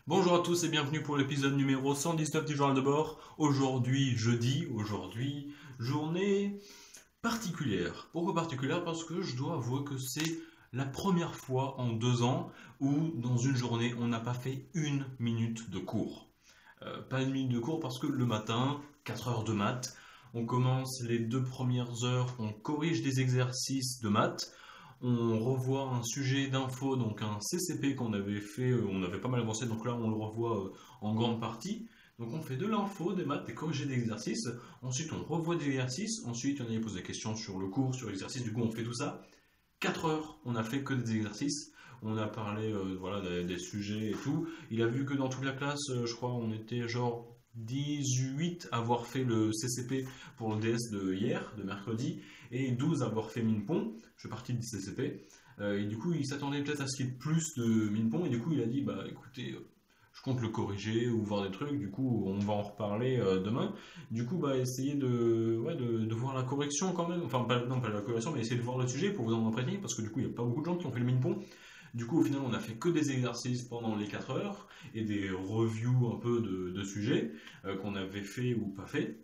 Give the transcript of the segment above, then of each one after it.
Bonjour à tous et bienvenue pour l'épisode numéro 119 du journal de bord. Aujourd'hui, jeudi, journée particulière. Pourquoi particulière? Parce que je dois avouer que c'est la première fois en 2 ans où dans une journée on n'a pas fait une minute de cours. Pas une minute de cours parce que le matin, 4 heures de maths, on commence les 2 premières heures, on corrige des exercices de maths. On revoit un sujet d'info, donc un CCP qu'on avait fait, on avait pas mal avancé, donc là on le revoit en grande partie. Donc on fait de l'info, des maths, des corrigés d'exercices, ensuite on revoit des exercices, ensuite on y pose des questions sur le cours, sur l'exercice, du coup on fait tout ça. 4 heures, on a fait que des exercices, on a parlé voilà, des sujets et tout. Il a vu que dans toute la classe, je crois, on était genre 18 à avoir fait le CCP pour le DS de hier, de mercredi, et 12 à avoir fait Minpon. Je fais partie du CCP. Et du coup, il s'attendait peut-être à ce qu'il y ait plus de Minpon, et du coup, il a dit bah écoutez, je compte le corriger ou voir des trucs, du coup, on va en reparler demain. Du coup, bah, essayez de voir la correction quand même. Enfin, non, pas la correction, mais essayez de voir le sujet pour vous en imprégner, parce que du coup, il n'y a pas beaucoup de gens qui ont fait le Minpon. Du coup, au final, on a fait que des exercices pendant les 4 heures et des reviews un peu de sujets qu'on avait fait ou pas fait.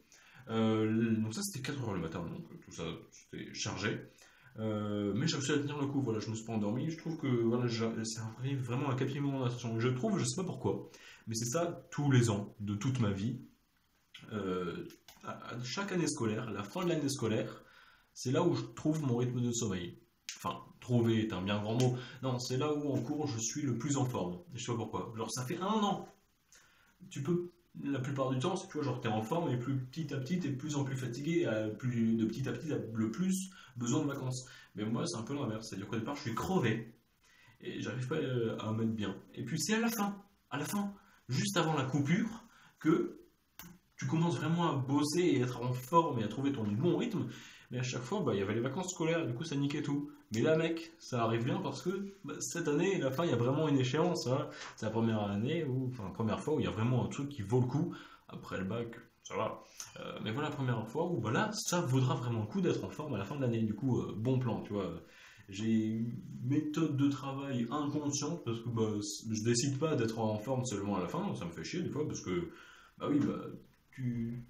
Donc ça, c'était 4 heures le matin, donc tout ça, c'était chargé. Mais j'ai réussi à tenir le coup, voilà, je me suis pas endormi. Je trouve que voilà, ça arrive vraiment à captiver mon attention. Je trouve, je sais pas pourquoi, mais c'est ça tous les ans de toute ma vie. À chaque année scolaire, la fin de l'année scolaire, c'est là où je trouve mon rythme de sommeil. Enfin, trouver est un bien grand mot. Non, c'est là où en cours je suis le plus en forme. Et je sais pas pourquoi. Genre, ça fait 1 an. Tu peux, la plupart du temps, si tu vois, genre, t'es en forme et plus petit à petit, t'es de plus en plus fatigué, plus, de petit à petit, t'as le plus besoin de vacances. Mais moi, c'est un peu l'inverse. C'est-à-dire qu'au départ, je suis crevé et j'arrive pas à me mettre bien. Et puis, c'est à la fin, juste avant la coupure, que tu commences vraiment à bosser et être en forme et à trouver ton bon rythme. Mais à chaque fois, bah, il y avait les vacances scolaires, et du coup, ça niquait tout. Mais là, mec, ça arrive bien parce que bah, cette année, la fin, il y a vraiment une échéance, hein. C'est la première année, enfin, première fois où il y a vraiment un truc qui vaut le coup. Après le bac, ça va. Mais voilà, la première fois où, voilà, ça vaudra vraiment le coup d'être en forme à la fin de l'année. Du coup, bon plan, tu vois. J'ai une méthode de travail inconsciente parce que bah, je décide pas d'être en forme seulement à la fin, ça me fait chier des fois parce que, bah oui, bah, tu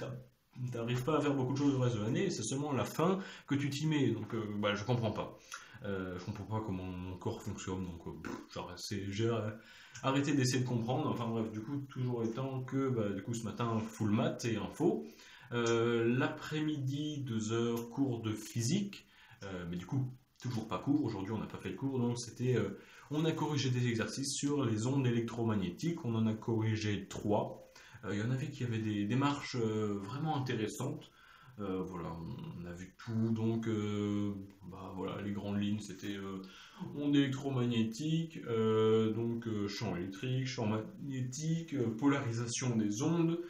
n'arrives pas à faire beaucoup de choses le reste de l'année, c'est seulement à la fin que tu t'y mets. Donc bah, je comprends pas. Je comprends pas comment mon corps fonctionne. Donc j'ai arrêté d'essayer de comprendre. Enfin bref, du coup, toujours étant que bah, du coup ce matin, full maths et info. L'après-midi, 2 heures, cours de physique. Mais du coup, toujours pas cours. Aujourd'hui, on n'a pas fait le cours. Donc c'était. On a corrigé des exercices sur les ondes électromagnétiques. On en a corrigé 3. Il y en avait qui avaient des démarches vraiment intéressantes. Voilà, on a vu tout, donc bah, voilà, les grandes lignes c'était ondes électromagnétiques, donc champ électrique, champ magnétique, polarisation des ondes,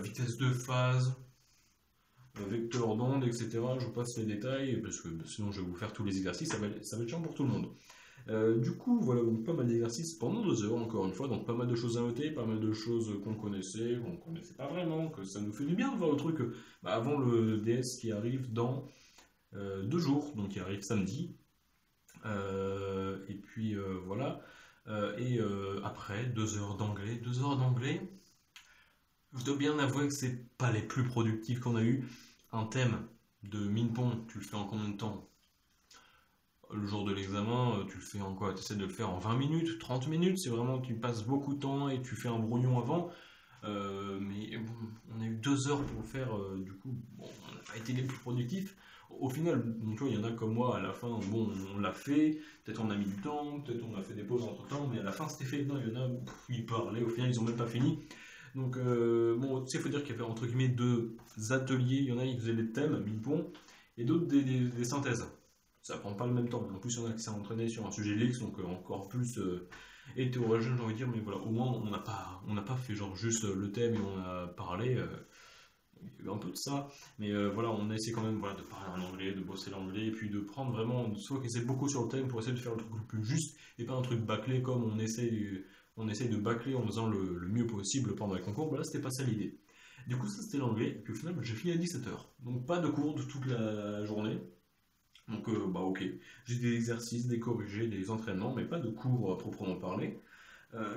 vitesse de phase, vecteur d'onde, etc. Je vous passe les détails parce que sinon je vais vous faire tous les exercices, ça va être chiant pour tout le monde. Du coup, voilà, donc pas mal d'exercices pendant 2 heures, encore une fois, donc pas mal de choses à noter, pas mal de choses qu'on connaissait, qu'on connaissait pas vraiment, que ça nous fait du bien de voir le truc bah, avant le DS qui arrive dans 2 jours, donc il arrive samedi. Et puis voilà. Après, 2 heures d'anglais. 2 heures d'anglais, je dois bien avouer que c'est pas les plus productifs qu'on a eu. Un thème de Minpon, tu le fais en combien de temps? Le jour de l'examen, tu le fais en quoi? Tu essaies de le faire en 20 minutes, 30 minutes, c'est vraiment tu passes beaucoup de temps et tu fais un brouillon avant. Mais bon, on a eu 2 heures pour le faire, du coup, bon, on n'a pas été les plus productifs. Au final, donc, tu vois, il y en a comme moi, à la fin, bon, on l'a fait, peut-être on a mis du temps, peut-être on a fait des pauses entre temps, mais à la fin c'était fait. Non, il y en a, ils parlaient, au final ils ont même pas fini. Donc, bon, tu sais, il faut dire qu'il y avait entre guillemets 2 ateliers, il y en a qui faisaient des thèmes, Minpon, et d'autres des synthèses. Ça prend pas le même temps. En plus, il y en a qui s'est entraîné sur un sujet X, donc encore plus hétérogène, j'ai envie de dire. Mais voilà, au moins, on n'a pas fait genre juste le thème et on a parlé. Il y a eu un peu de ça. Mais voilà, on a essayé quand même voilà, de parler en anglais, de bosser l'anglais, et puis de prendre vraiment, soit qu'on essaie beaucoup sur le thème pour essayer de faire le truc le plus juste, et pas un truc bâclé comme on essaye de bâcler en faisant le mieux possible pendant les concours. Voilà, c'était pas ça l'idée. Du coup, ça c'était l'anglais, et puis au final, j'ai fini à 17 heures. Donc pas de cours de toute la journée. Donc, bah ok, j'ai des exercices, des corrigés, des entraînements, mais pas de cours à proprement parler.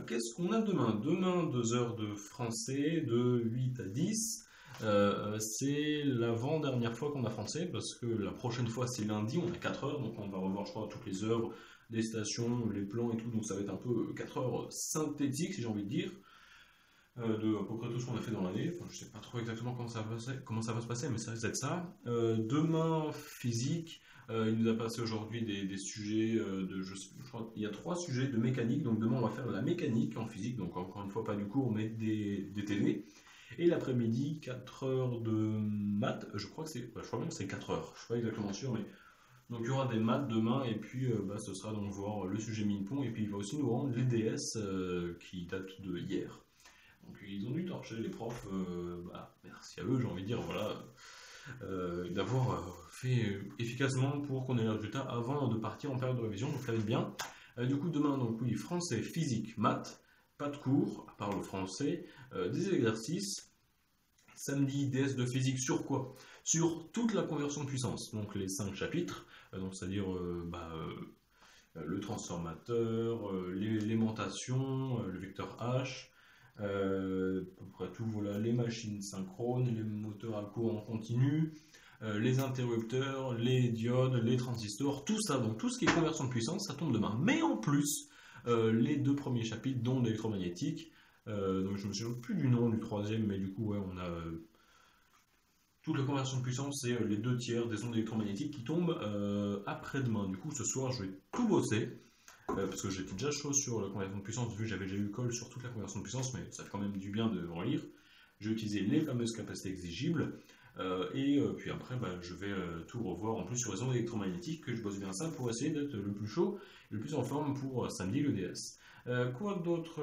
Qu'est-ce qu'on a demain? Demain, 2 heures de français, de 8 à 10. C'est l'avant-dernière fois qu'on a français, parce que la prochaine fois c'est lundi, on a 4 heures, donc on va revoir, je crois, toutes les heures, les stations, les plans et tout, donc ça va être un peu 4 heures synthétiques, si j'ai envie de dire, de à peu près tout ce qu'on a fait dans l'année. Enfin, je sais pas trop exactement comment ça va se passer, mais ça risque d'être ça. Demain, physique. Il nous a passé aujourd'hui des sujets je crois qu'il y a 3 sujets de mécanique, donc demain on va faire la mécanique en physique, donc encore une fois pas du cours mais des TV. Et l'après-midi, 4 heures de maths, je crois que je crois même que c'est 4 heures, je suis pas exactement sûr, mais donc il y aura des maths demain, et puis ce sera donc voir le sujet Minpon, et puis il va aussi nous rendre les DS qui datent de hier. Donc ils ont dû torcher les profs, merci à eux, j'ai envie de dire, voilà, d'avoir fait efficacement pour qu'on ait le résultat avant de partir en période de révision, donc ça va être bien. Du coup demain, donc oui, français, physique, maths, pas de cours, à part le français, des exercices. Samedi, DS de physique sur quoi? Sur toute la conversion de puissance, donc les 5 chapitres, donc c'est-à-dire le transformateur, l'aimantation, le vecteur H, à peu près tout, voilà, les machines synchrones, les moteurs à courant continu, les interrupteurs, les diodes, les transistors, tout ça, donc tout ce qui est conversion de puissance, ça tombe demain. Mais en plus, les 2 premiers chapitres d'ondes électromagnétiques, donc je me souviens plus du nom du 3e, mais du coup ouais, on a toute la conversion de puissance, c'est les 2 tiers des ondes électromagnétiques qui tombent après-demain. Du coup ce soir je vais tout bosser, parce que j'étais déjà chaud sur la conversion de puissance, vu que j'avais déjà eu colle sur toute la conversion de puissance, mais ça fait quand même du bien de relire. Je vais utiliser les fameuses capacités exigibles, et puis après je vais tout revoir en plus sur les ondes électromagnétiques, que je bosse bien ça pour essayer d'être le plus chaud, le plus en forme pour samedi le DS. Quoi d'autre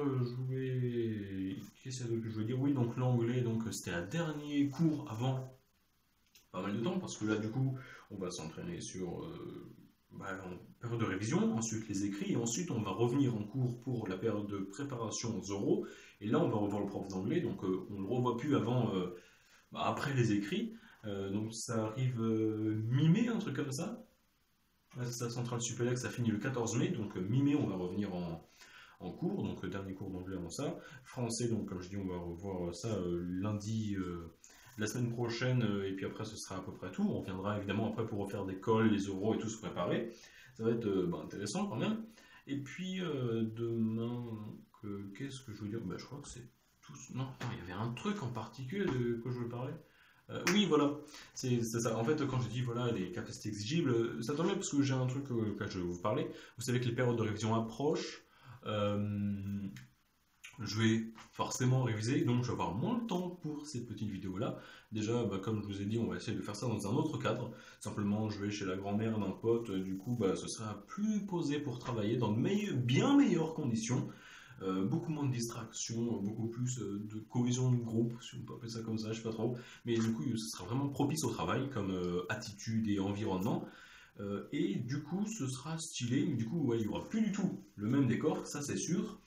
qu'est-ce que je voulais dire? Oui, donc l'anglais, donc c'était un dernier cours avant pas mal de temps, parce que là du coup on va s'entraîner sur en période de révision, ensuite les écrits, et ensuite on va revenir en cours pour la période de préparation aux oraux, et là on va revoir le prof d'anglais, donc on ne le revoit plus avant, après les écrits, donc ça arrive mi-mai, un truc comme ça. Là, c'est ça, Centrale Supélec, ça finit le 14 mai, donc mi-mai on va revenir en cours, donc dernier cours d'anglais avant ça. Français, donc comme je dis, on va revoir ça lundi, la semaine prochaine, et puis après ce sera à peu près tout. On reviendra évidemment après pour refaire des colles, les oraux et tout se préparer. Ça va être intéressant quand même. Et puis demain, qu'est-ce que je veux dire? Je crois que c'est tout. Non, il y avait un truc en particulier de quoi je voulais parler. Oui, voilà, c'est ça. En fait, quand je dis voilà, les capacités exigibles, ça tombe bien parce que j'ai un truc auquel je vais vous parler. Vous savez que les périodes de révision approchent. Je vais forcément réviser, donc je vais avoir moins de temps pour ces petites vidéos-là. Déjà, comme je vous ai dit, on va essayer de faire ça dans un autre cadre. Simplement, je vais chez la grand-mère d'un pote, du coup, ce sera plus posé pour travailler dans de bien meilleures conditions. Beaucoup moins de distractions, beaucoup plus de cohésion de groupe, si on peut appeler ça comme ça, je sais pas trop. Mais du coup, ce sera vraiment propice au travail, comme attitude et environnement. Et du coup, ce sera stylé, mais du coup, ouais, il n'y aura plus du tout le même décor, ça c'est sûr.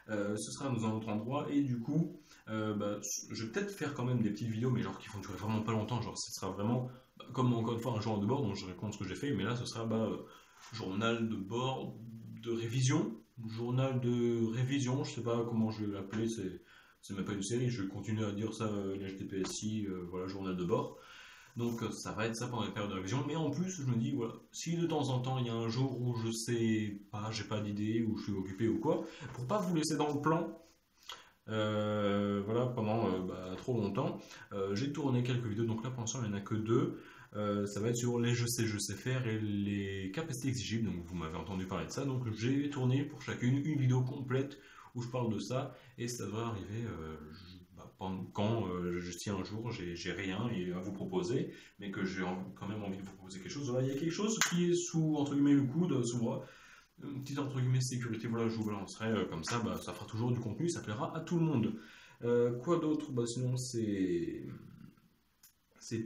Ce sera dans un autre endroit, et du coup, je vais peut-être faire quand même des petites vidéos, mais genre qui vont durer vraiment pas longtemps. Genre, ce sera vraiment, comme encore une fois, un journal de bord, dont je raconte ce que j'ai fait, mais là, ce sera journal de bord de révision. Journal de révision, je sais pas comment je vais l'appeler, c'est même pas une série, je vais continuer à dire ça, l'HTPSI, voilà, journal de bord. Donc ça va être ça pendant les périodes de révision, mais en plus je me dis, voilà, si de temps en temps il y a un jour où je sais pas, j'ai pas d'idée, ou je suis occupé ou quoi, pour pas vous laisser dans le plan, voilà, pendant trop longtemps, j'ai tourné quelques vidéos, donc là pour l'instant il n'y en a que 2. Ça va être sur les je sais faire et les capacités exigibles, donc vous m'avez entendu parler de ça, donc j'ai tourné pour chacune une vidéo complète où je parle de ça, et ça devrait arriver quand je tiens un jour, j'ai rien à vous proposer, mais que j'ai quand même envie de vous proposer quelque chose. Voilà, il y a quelque chose qui est sous, entre guillemets, le coude, sous moi, une petite, entre guillemets, sécurité, voilà, je vous balancerai comme ça, ça fera toujours du contenu, ça plaira à tout le monde. Quoi d'autre? Sinon, c'est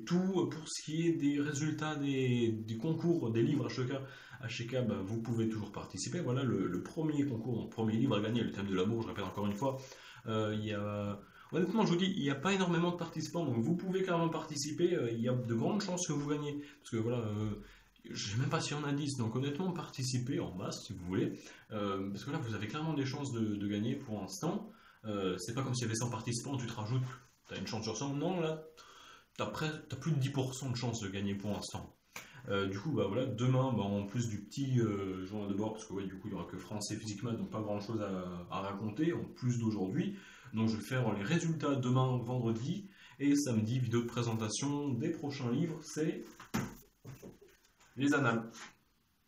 tout pour ce qui est des résultats des concours, des livres HEK, vous pouvez toujours participer. Voilà, le premier concours, le premier livre à gagner, le thème de l'amour, je répète encore une fois. Honnêtement, je vous dis, il n'y a pas énormément de participants, donc vous pouvez carrément participer. Il y a de grandes chances que vous gagnez. Parce que voilà, Je sais même pas s'il y en a 10, donc honnêtement, participez en masse si vous voulez, parce que là, vous avez clairement des chances de gagner pour l'instant. C'est pas comme s'il y avait 100 participants, tu te rajoutes, tu as une chance sur 100. Non, là, t'as plus de 10% de chance de gagner pour l'instant. Du coup, bah voilà, demain, bah, en plus du petit journal de bord, parce que ouais, du coup, il n'y aura que français, physique, maths, donc pas grand chose à raconter, en plus d'aujourd'hui. Donc je vais faire les résultats demain, vendredi, et samedi, vidéo de présentation des prochains livres, c'est les annales.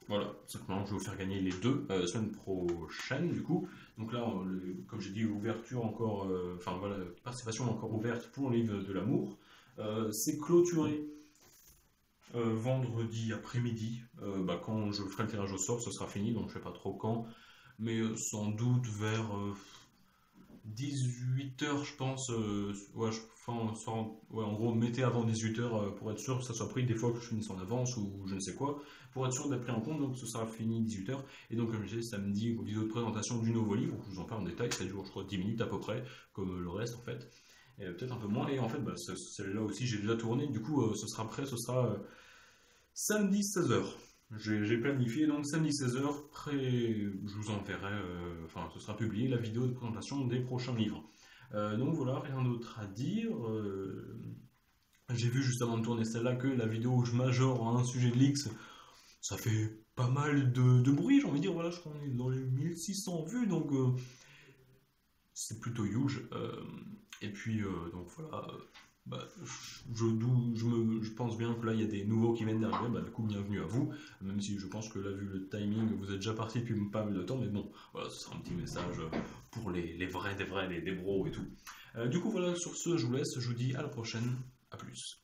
Voilà, simplement, je vais vous faire gagner les deux semaine prochaine, du coup. Donc là, comme j'ai dit, ouverture encore, enfin voilà, participation encore ouverte pour le livre de l'amour. C'est clôturé vendredi après-midi. Bah, quand je ferai le tirage au sort, ce sera fini, donc je ne sais pas trop quand, mais sans doute vers 18h, je pense. Ouais, ouais, en gros, mettez avant 18h pour être sûr que ça soit pris. Des fois que je finisse en avance ou je ne sais quoi, pour être sûr d'être pris en compte. Donc, ce sera fini 18h. Et donc, comme je disais, samedi, vidéo de présentation du nouveau livre. Je vous en parle en détail. Ça dure, je crois, 10 minutes à peu près, comme le reste en fait. Et peut-être un peu moins. Et en fait, bah, celle-là aussi, j'ai déjà tourné. Du coup, ce sera prêt. Ce sera samedi 16h. J'ai planifié donc samedi 16h, je vous enverrai, enfin ce sera publié la vidéo de présentation des prochains livres. Donc voilà, rien d'autre à dire. J'ai vu juste avant de tourner celle-là que la vidéo où je majore un sujet de l'X, ça fait pas mal de bruit, j'ai envie de dire, voilà, je crois qu'on est dans les 1600 vues, donc c'est plutôt huge. Et puis, donc voilà, bah, je pense bien que là, il y a des nouveaux qui viennent d'arriver, bah, du coup, bienvenue à vous, même si je pense que là, vu le timing, vous êtes déjà parti depuis pas mal de temps, mais bon, voilà, ce sera un petit message pour les vrais des vrais, les bros et tout. Du coup, voilà, sur ce, je vous laisse, je vous dis à la prochaine, à plus.